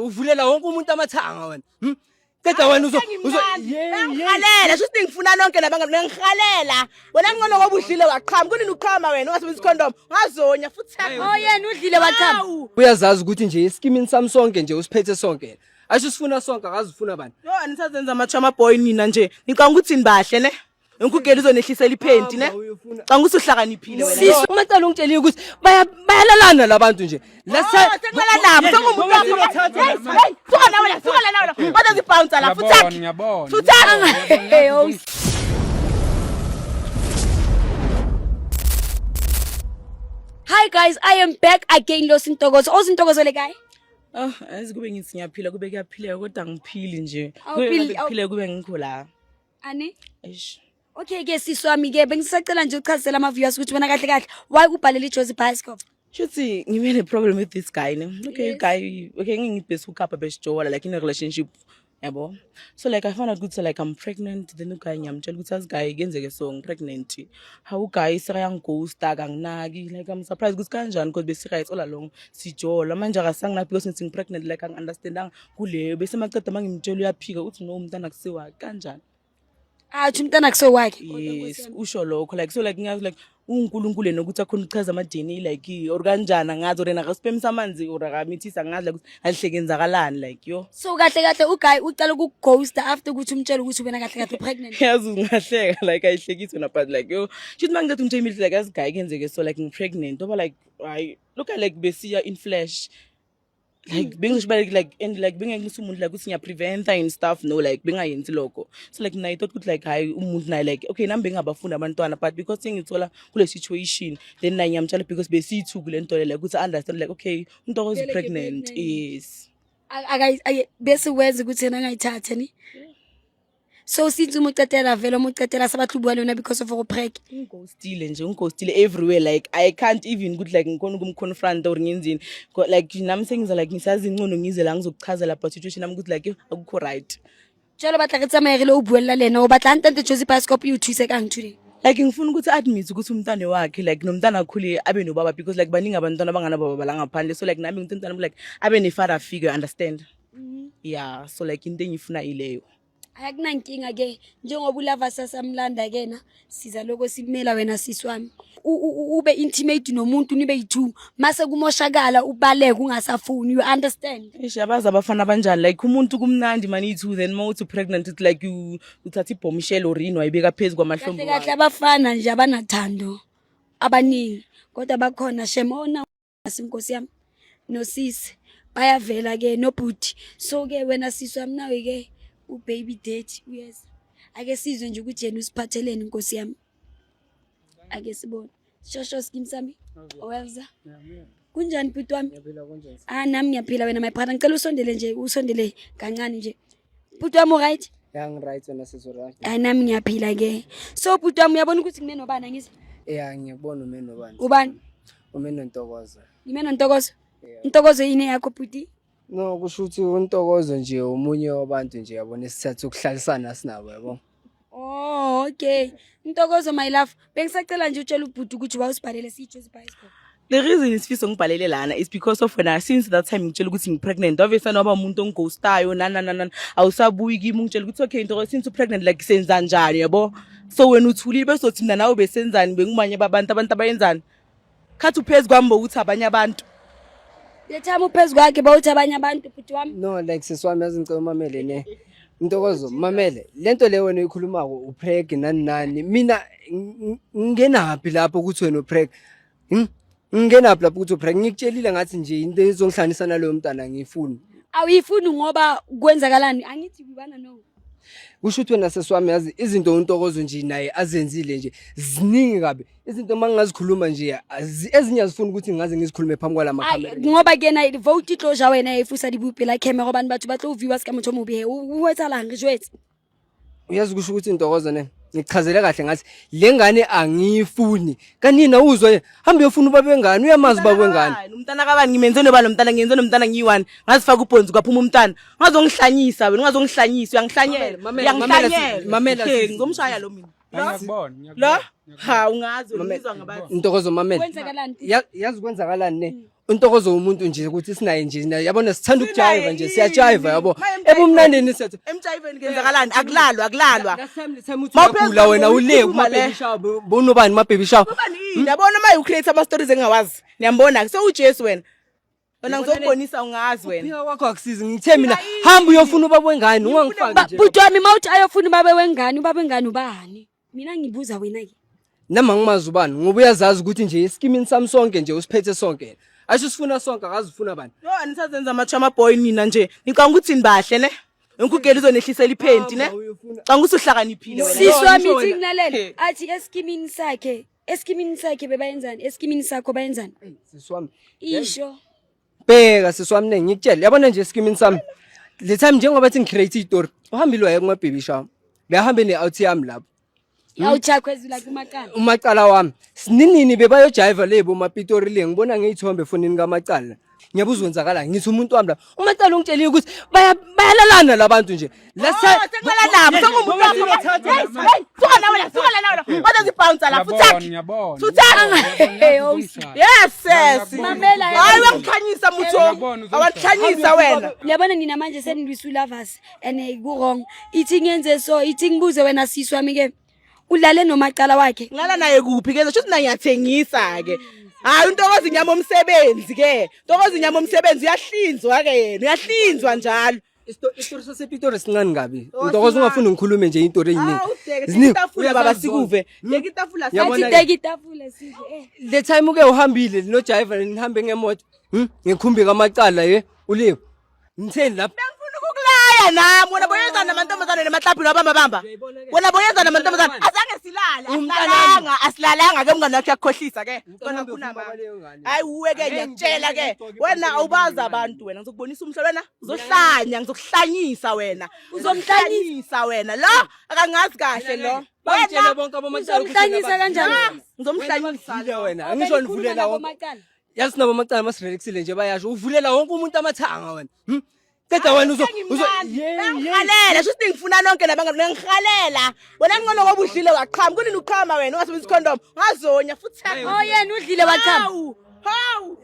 uvulela wonke umuntu amathanga wena. Qeda wena ngikhalela shuthi ngifuna nonke nabangani ngikhalela wena ngcono ngoba udlile waqhama kunini uqhama wena ungasebenzisa condom ngazonya futhi yena udlile waqhama uyazazi ukuthi nje iskimini sami sonke nje usiphethe sonke asho sifuna sonke akazifuna bani yo anisazenza amachama boy nina nje ngicanga ukuthi nibahle ne Ngikugela uzonehlisela iphenti ne Xa ngusuhlakaniphile wena Sisi umacala ungitshelile ukuthi bayalalana labantu nje Seqala nabo sengumuntu Suka la wena Kodwa zibounce la futhi futhi Hi guys, I am back again lo Sintokozo. Osintokozo le guy. Azikube ngithi ngiyaphila kube kuyaphileka kodwa ngiphili nje. Awuphile Kube ngikho la. Ani? Eish. Okay ke siswami ke bengisacela nje uchazela ama viewers ukuthi wena kahle kahle why ubhalele iJozi Bioscope. Shuthi ngibe ne problem with this guy ne. Okay guy ngingibhesi ukapha besjola like in a relationship yabo. So like I found out ukuthi like I'm pregnant then uguy ngiyamtshela ukuthi asiguy kenzeke so pregnant. How uguy sirayanghosta kanginaki like I'm surprised ukuthi kanjani because besiright all along sijola manje akasangina because ngithingi pregnant like angiunderstandanga kuleyo bese maceda mangimtshela uyaphika uthi no umntana kusiwa kanjani. Athi umntana kuso wakhe yes usho lokho like so like ngiyazi like uNkulunkulu nokuthi akhona ukuchaza amadini like or kanjani ngazi rena akaspemisa amanzi or akamithisa ngazi like alihlekenzakalani like yo so kahle kahle uguy ucala ukughosta after ukuthi umtshela ukuthi wena kahle kahle pregnant yazi ungahleka like ayihlekisi wena but like yo shithi mangithi umtshela imithi like asiguy kenzeke so like I'm pregnant over like I look at like besiya in flesh like being like and like being umuntu like ukuthi ngiyaprevent and stuff no like bengayenzi lokho so like I thought ukuthi like hayi umuntu naye like okay nami bengabafunda abantwana but because ngithola kule situation then naye ngiyamtshela because besithu kule nto like ukuthi understand like okay umuntu is pregnant yes bese wenza ukuthi yena ngayithatha ni so since umucetela vele umucetela sabathubuka lona because of preg ungostile everywhere like I can't even good like ngikona ukumconfront or ngenzini like nami sengiza like ngisazi ingcono ngize la ngizokuchazela about situation nami ukuthi like akukho right jalo batla ke tsamayele o buella lena o batla ntante Jozi Bioscope you thuse kang today like ngifuna ukuthi admit ukuthi umntana wakhe like nomntana akhuli abe nobaba because like baningi abantwana abangana baba bala ngaphandle so like nami ngithanda like abe ne father figure understand yeah so like into engifuna ileyo akunankinga ke njengoba ulava sasamlanda kena siza lokho simela wena siswami ube intimate nomuntu nibe yi2 mase kumoshakala ubaleka ungasafuni you understand abaza abafana abanjani like umuntu kumnandi mani yi2 then mawuthi pregnant it like you uthatha ibhombshell or ino ayibeka phezulu kwamahlombe wakhe kahle abafana nje abanathando abaningi kodwa bakhona shemona asinkosi yami nosisi bayavela ke nobhuti so ke wena siswami nawe ke baby date yes ake sizwe nje ukuthi yena usiphatheleni inkosi yami ake sibone shosho skim sami owelza kunjani bhuti wami nami ngiyaphila wena my brother ngicela usondele kancane nje bhuti wami right right wena sizo right nami ngiyaphila ke so bhuti wami uyabona ukuthi ngine nobani ngize ngiyabona umene nobani ubani umene Ntokozo ngimene Ntokozo Ntokozo yini yakho bhuti no kusho ukuthi uNtokozo nje umunye wabantu nje yabona isithathu ukuhlalisana sinabo yabo okay Ntokozo my love bengisacela nje utshela ubhuti ukuthi wawusibhalele siJozi Bioscope the reason isifisa ngibhalele lana is because of when since that time ngitshela ukuthi ngipregnant obviously noba umuntu onghostayo nana awusabuyi kimi ngitshela ukuthi okay Ntokozo since pregnant like senza njani yabo so wena uthulile bese uthi mina nawe besenzani bengumanye abantu abayenzani khathi uphezulu kwami ukuthi abanye abantu lethama uphezulu kwakhe bawuthi abanye abantu bhuti wami no like siswami yazi ngicela umamele ne Ntokozo mamele lento le wena uyikhulumako upreg nani mina ngingenaphi lapho ukuthi wena upreg ngingenaphi lapho ukuthi upreg ngikutshelile ngathi nje into ezongihlanisa naloyo mntana ngifuni awuyifuni ngoba kwenzakalani angithi ubana no kusho ukuthi wena seswami yazi izinto uNtokozo nje naye azenzile nje ziningi kabe izinto mangingazikhuluma nje ezinye azifuni ukuthi ngaze ngizikhulume phambi kwala makhamera ngoba ke na vote closure wena efusa dibupe la camera abantu bathu batlo viewers ka motho mobe uwetsa la ngijwetsi uyazi kusho ukuthi Ntokozo ne ngichazele kahle ngathi lengane angiyifuni kanina uzwe hambe uyofuna uba bengani uyamazi ba bengani umntana kabani ngimenze noba nomntana ngiyenze nomntana ngiyi1 ngazifaka ubhonzi kwaphuma umntana ngazongihlanyisa wena ungazongihlanyisa uyangihlanyela mamela ngomshaya lo mina ngiyakubona ungazi ngizwa ngabantu Ntokozo mamela kwenzakalani yazi kwenzakalani ne Untokozo umuntu nje ukuthi sinaye nje yabona sithanda ukujiva nje siyajiva yabo ebumnandeni siyathi emjayiveni kenzakalani akulalwa mawugula wena ule kuma baby shower bonobani ma baby shower yabona uma you create ama stories engawazi niyambona so uJesu wena ngizokubonisa ungazi wena phika kwakho akusizi ngithe mina hamba uyofuna ubaba wengane ungangifaki nje bhuti wami mawuthi ayofuna ubaba wengane ubani mina ngibuza wena ke nama ngimazi ubani ngoba uyazazi ukuthi nje iskimini sami sonke nje usiphethe sonke asho sifuna sonke akazifuna bani no anisazenza amachama boy nina nje ngicanga ukuthi nibahle ne Ngikugela uzonehlisela iphenti ne xa ngusuhlakaniphile wena siswa meeting nalela athi eskimini sakhe bebayenzani eskimini sakho bayenzani siswami isho bheka siswami ngikutshela yabona nje eskimini sami le time njengoba bathi ngicreate istory uhambile waye kuma baby shower behambe ne-out yami lapho awuchakwezula kumaqala umaqala wami sininini bebayojiva lebo mapitori le ngibona ngeyithombe fonini kamaqala ngiyabuza wenzakala ngithi umuntu wami la umaqala ungitshelile ukuthi bayalalana labantu nje sekumala nabo sokumuntu wami suka la wathi zibounce la futhi yes mamela hayi wangikhanyisa mutho awangikhanyisa wena uyabona nina manje senilwisulavers and ku wrong ithi ngenze so ithi ngibuze wena siswa wami ke ulale nomaqala wakhe ngala naye kuphi ke sho mina ngiyathengisa ke hayi untokozi inyama omsebenzi ke untokozi inyama omsebenzi uyahlinzwa ke yena uyahlinzwa njalo istory sasepitori sincane ngabi untokozi ungafuni ngikhulume nje izinto eziningi itafula baba sikuve leki itafula athi itafula size the time uke uhambile no driver nihambe ngemoto ngikhumbi kamaqala uliwe ngitheni lapha ukulaya nami wena boyenza namantombazane nemahlabhini abamba wena boyenza namantombazane azange silale asilalanga ke mngane wakhe yakukhohlisa ke wena kunama hayi uwe ke ngiyakutshela ke wena awubaza abantu wena ngizokubonisa umhlolo wena uzohlanya ngizokuhlanyisa wena uzomhlanyisa wena lo akangazi kahle lo wena bonke abamaqala uzomhlanyisa kanjani ngizomhlanyisa wena angisho nivulela wonke yazi nabo amaqala masirelexile nje bayasho uvulela wonke umuntu amathanga wena Teta wena ngikhalela sho ngifuna nonke nabangani ngikhalela wena ngcono ngoba udlile waqhama kunini uqhama wena ungasebenzisa condom ngazonya futhi yena udlile waqhama hawu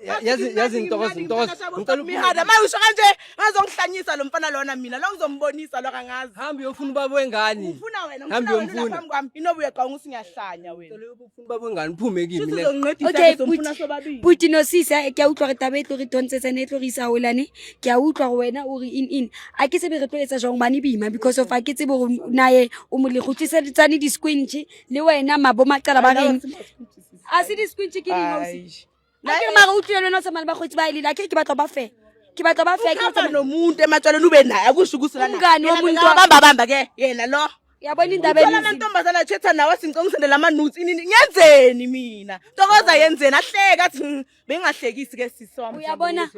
yazi intokozo ngicela umihada maye usho kanje ngazongihlanyisa lo mfana lona mina lo ngizombonisa lo kangazi hamba uyofuna ubaba wengane ufuna wena hamba uyofuna phambi kwami inobuye qanga usingiyahlanya wena ufuna ubaba wengane uphume kimi le okay somfuna sobabili buti no sisa ke a utlwa re tabe tlo re tontsetsa ne tlo re isa holane ke a utlwa go wena o re in a ke se be re tloetsa jang mane bima because of a ke tse bo naye o mo le gutisa ditsane di squinch le wena mabo maqala ba reng a se di squinch ke di nosi la ke mara utlwele wena tsamana ba khotsi ba ile la ke batla ba fe ke tsamana nomuntu ematshaleni ube naye akusho ukusela umngani womuntu abamba ke yena lo yabona indaba yena nantombazana chetha nawe sincongisendela ama notes inini ngenzeni mina Ntokoza yenzeni ahleka athi bengahlekisi ke siswami uyabona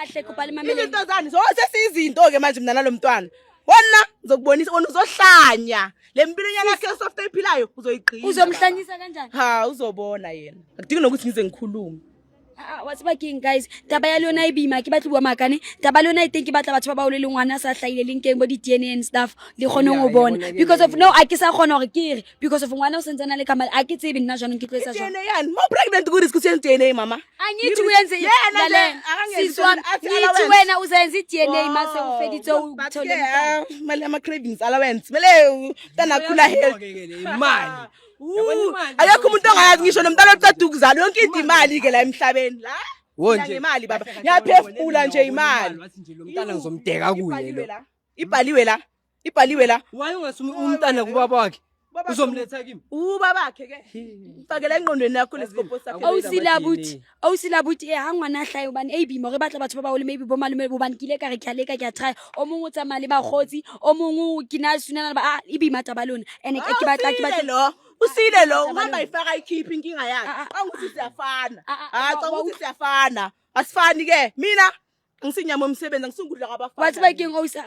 ahleka ubhale mamela izinto zani so sesiyizinto ke manje mina nalomntwana wona ngizokubonisa wona uzohlanya lempilo yakhe soft ephilayo uzoyiqina uzomhlanyisa kanjani ha uzobona yena akudingi nokuthi ngize ngikhulume what's baking guys taba ya lona ibima ke batlo bua makane taba lona I think batla batho ba ba olele ngwana sa hlaile linkeng bo di DNA and stuff le khone go bona because of no a ke sa khona gore ke because of ngwana o sentsana le kamala a ke tsebe nna jana ke tloetsa jana DNA yan mo pregnant go risk sen DNA mama anyithi uyenze yena siswa nithi wena uzenza DNA mase ufeditse uthole mali ama cravings allowance mele tana khula health imali ayakho umuntu ongayazi ngisho nomntana oceda ukuzala yonke into imali ke la emhlabeni la wonke imali baba ngiyaphefula nje imali lo mntana ngizomdeka kuye lo ibhaliwe la waye ungasumi umntana kubaba wakhe uzomletha kimi ubabakhe ke fakela engqondweni yakho lesikopho sakhe awusilabuthi ha ngwana ahlayo bani ebimo re batla batho ba ole maybe bo malume bo bani kile ka re khaleka ke a try o mongwe tsa mali ba khotsi o mongwe kina sunana ba ibima taba lona ene ke batla lo usile lo uhamba ifaka ikhiphi inkinga yakhe anguthi siyafana cha ukuthi siyafana asifani ke mina ngisinyama umsebenzi ngisungudla kabafana wathi baking ousa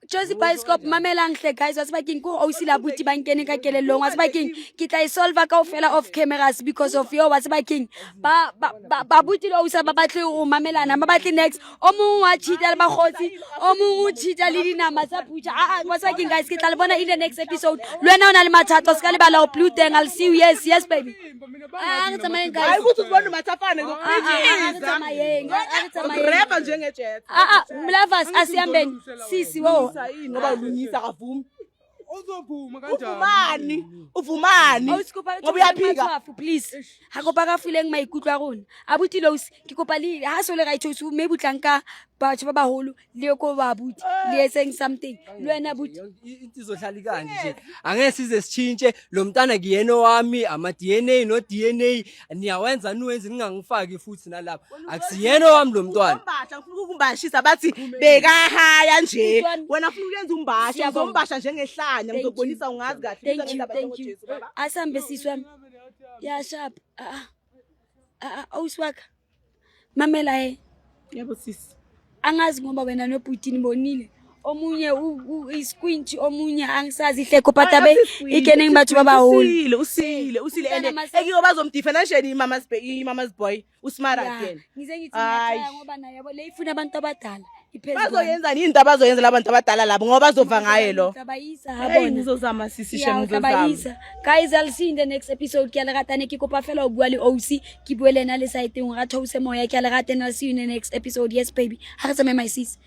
Josie Bioscope mamelang hle guys wa sebakeng ko ausi la buti ba nkene ka kelellong wa sebakeng ke tla solve ka ofela off cameras because of you wa sebakeng ba buti lo usa ba batle o mamelana ba batle next o mong wa cheater le ba khotsi o mong o cheater le dinama tsa pucha wa sebakeng guys ke tla le bona in the next episode le wena ona le mathatho ska le bala o blue thing I'll see you yes baby ke tsamaye guys hayi ukuthi ubona mathafane reba njengejet mlavas asiyambeni sisi wo ngoba ulungisa kavumi uzophuma kanjani uvumani ngoba uyaphika please ha kopa ka file maikutlo a rona abuti los ke kopa le ha so le right ho me butlanka batho ba baholo le ko ba buti le saying something le wena buti into izohlala kanje nje angeke size sichintshe lo mntana kuyena wami ama DNA no DNA niyawenza niwenze ngingangifaki futhi nalapha akusiyena wami lo mntwana umbasha ufuna ukumbashisa bathi bekahaya nje wena ufuna ukuyenza umbasha uzombasha njengehlanya ngizobonisa ungazi kahle thank you asambe siswami ya sharp awuswaka mamela yebo sisi angazi ngoba wena nobhutini bonile omunye isquinch omunye angisazi ihleko patabe ikene ngibathu babaholo usile ende ekiko bazomdifferentiate imama's boy usmara again ngize ngithi ngiyaya ngoba naye yabo le ifuna abantu abadala bazoyenza into abazoyenza labantu abadala labo ngoba bazova ngaye lo tabayisa habona ngizozama sisi shemu tabayisa guys I'll see in the next episode ke la ratane ke kopa fela o bua le OC ke buele na le site ngwa ratho se moya ke la ratane I'll see you in the next episode yes baby ha re tsame my sis